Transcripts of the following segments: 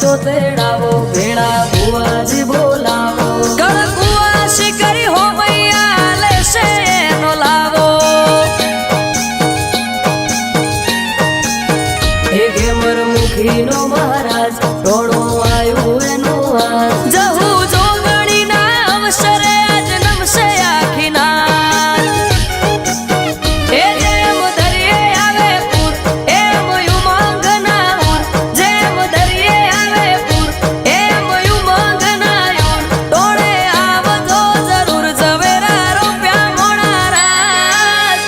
તો તેડાવો ભેળા ભુવાજી બોલાવો ગળગુઆસી કરી હો મૈયા લેશે એનો લાવો હે ઘેમર મુખીનો મહારાજ ટોળો આવ્યો એનો હાથ જહુ જોગણીના અવસરે આજ નમશે આખી નાત એ જેમ દરિયે આવે પૂર એમ ઉમંગના ઉર જેમ દરિયે આવે પૂર એમ ઉમંગના ઉર ટોળે આવજો જરૂર ઝવેરા રૂપિયા મોણા રાત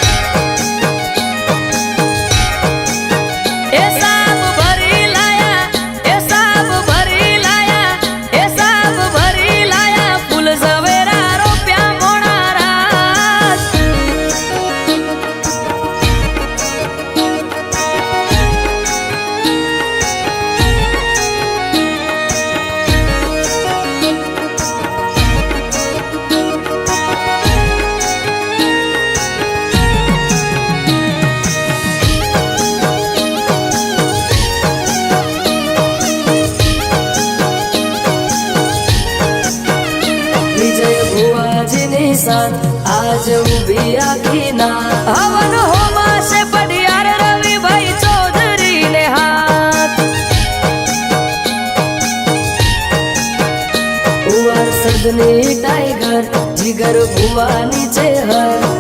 એ સાબ ભરી લાયા એ સાબ ભરી લાયા એ સાબ ભરી લાયા ફૂલ ઝવેરા રૂપિયા મોણા રાત વિજય ભુવાજીની શાન આજ ઊભી આખી ના હવન હોમાશે પડિયાર રવિભાઈ ચૌધરીને હાથ ભુવા સદની ટાઈગર જીગર ભુવાની છે હર